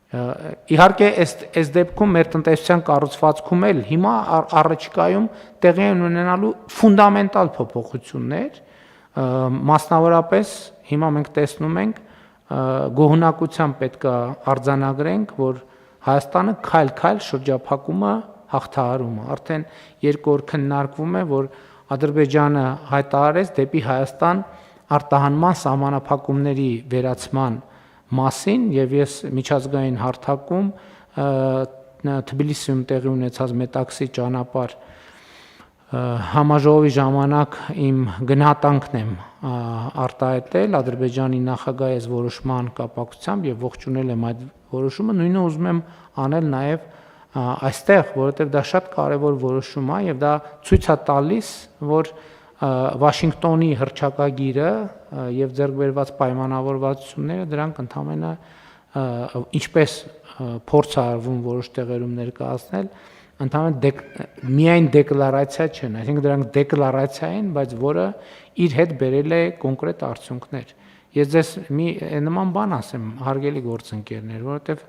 Իհարկե այս դեպքում մեր տնտեսության կառուցվածքում էլ հիմա առաջիկայում տեղի են ունենալու ֆունդամենտալ փոփոխություններ, մասնավորապես հիմա մենք տեսնում ենք գոհունակությամբ պետք է արձանագրենք, որ Հայաստանը քայլ-քայլ շրջափակումը հաղթահարում է, արդեն 2 օր քննարկվում է, որ Ադրբեջանը հայտարարեց դեպի Հայաստան արտահանման սահմանափակումների վերացման մասին եւ ես միջազգային հարթակում Թբիլիսիում տեղի ունեցած Մետաքսի ճանապարհ համաժողովի ժամանակ իմ գնահատանքն եմ արտահայտել Ադրբեջանի նախագահի այս որոշման կապակցությամբ եւ ողջունել եմ այդ որոշումը, նույնը ուզում եմ անել նաեւ այստեղ, որովհետեւ դա շատ կարեւոր որոշում է եւ դա ցույց է տալիս, որ Վաշինգտոնի հռչակագիրը եւ ձեռքբերված պայմանավորվածությունները դրանք ընդամենը ինչպես փորձ է արվում որոշ տեղերում ներկայացնել, ընդամենը միայն դեկլարացիա չեն, այսինքն դրանք դեկլարացիա են, բայց որը իր հետ բերել է կոնկրետ արդյունքներ։ Ես ձեզ մի նման բան ասեմ, հարգելի գործընկերներ, որովհետեւ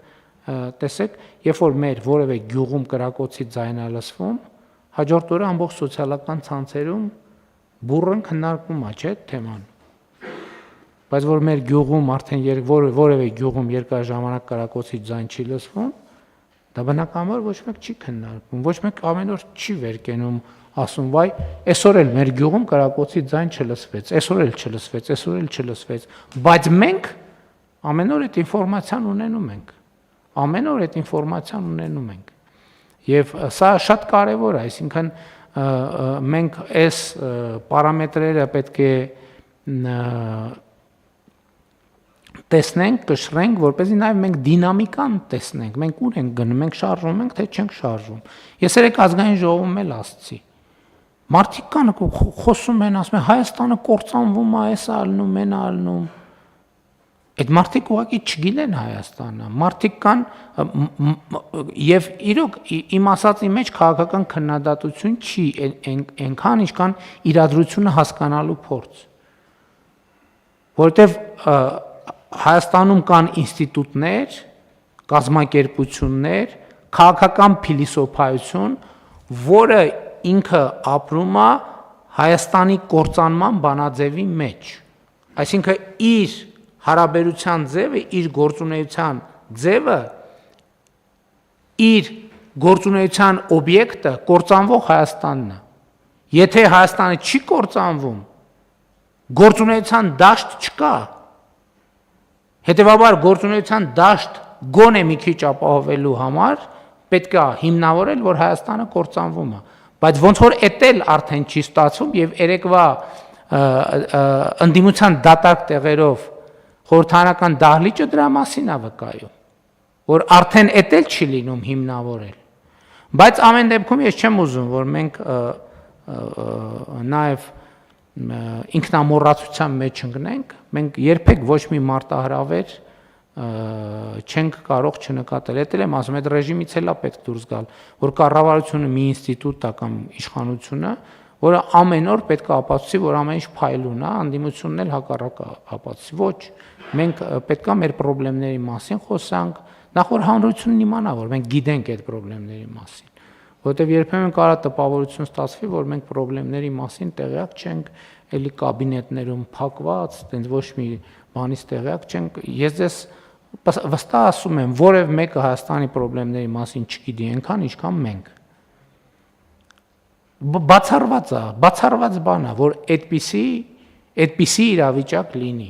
տեսեք, երբ որ մեր որևէ գյուղում կրակոցի ձայն է լսվում, հաջորդ օրը ամբողջ սոցիալական ցանցերում բուրըն քննարկվում է, չէ՞, թեման։ Բայց որ մեր գյուղում արդեն որևէ գյուղում երկար ժամանակ կրակոցի ձայն չի լսվում, դա բնականաբար ոչ մեկ չի քննարկվում, ոչ մեկ ամեն օր չի վեր կենում, ասում, վայ, այսօր էլ մեր գյուղում կրակոցի ձայն չլսվեց, այսօր էլ չլսվեց, այսօր էլ չլսվեց, բայց մենք ամեն օր այդ ինֆորմացիան ունենում ենք։ Ամեն օր այդ ինֆորմացիան ունենում ենք։ Եվ սա շատ կարևոր է, այսինքն մենք այս պարամետրերը պետք է տեսնենք, կշռենք, որպեսզի նաև մենք դինամիկան տեսնենք, մենք ուր ենք գնում, մենք շարժվում ենք, թե չենք շարժվում։ Ես երեք ազգային ժողովում էլ ասացի։ Մարդիկ կան խոսում են, ասում են Հայաստանը կործանվում է, էս ալնում, են ալնում։ Այդ մարդիկ ուղղակի չգիտեն Հայաստանը, մարդիկ կան եւ իրոք իմ ասածի մեջ քաղաքական քննադատություն չի այնքան ինչքան իրադրությունը հասկանալու փորձ, որովհետեւ Հայաստանում կան ինստիտուտներ, կազմակերպություններ, քաղաքական փիլիսոփայություն, որը ինքը ապրում է Հայաստանի կործանման բանաձևի մեջ, այսինքն իր հարաբերության ձևը, իր գործունեության ձևը, իր գործունեության օբյեկտը կործանվող Հայաստանն է։ Եթե Հայաստանը չի կործանվում, գործունեության դաշտ չկա։ Հետևաբար գործունեության դաշտ գոնե մի քիչ ապահովելու համար պետք է հիմնավորել, որ Հայաստանը կործանվում է։ Բայց ոնց որ էտել արդեն չի ստացվում եւ երեկվա ընդդիմության դատարկ տեղերով խորհրդարանական դահլիճը դրա մասին է վկայում, որ արդեն էտել չի լինում հիմնավորել։ Բայց ամեն դեպքում ես չեմ ուզում, որ մենք նաև ինքնամոռացության մեջ ընկնենք, մենք երբեք ոչ մի մարտահրավեր չենք կարող չնկատել։ Էդ էլ եմ ասում, այդ ռեժիմից էլ է պետք դուրս գալ, որ կառավարությունը մի ինստիտուտ է կամ իշխանությունը, որը ամեն օր պետք է ապացուցի, որ ամեն ինչ փայլուն է, անդիմությունն էլ հակառակը ապացուցի։ Ոչ, մենք պետք է մեր խնդիրների մասին խոսանք, նախ որ հանրությունն իմանա, որ մենք գիտենք այդ խնդիրների մասին, որովհետև երբեմն կարա տպավորություն ստացվի, որ մենք խնդիրների մասին տեղյակ չենք, էլի կաբինետներում փակված, տենց ոչ մի բանից տեղյակ չենք։ Ես ձեզ վստահ ասում եմ, որև մեկը Հայաստանի խնդիրների մասին չգիտի այնքան, ինչքան մենք։ Բացառված բան է, որ այդպիսի իրավիճակ լինի։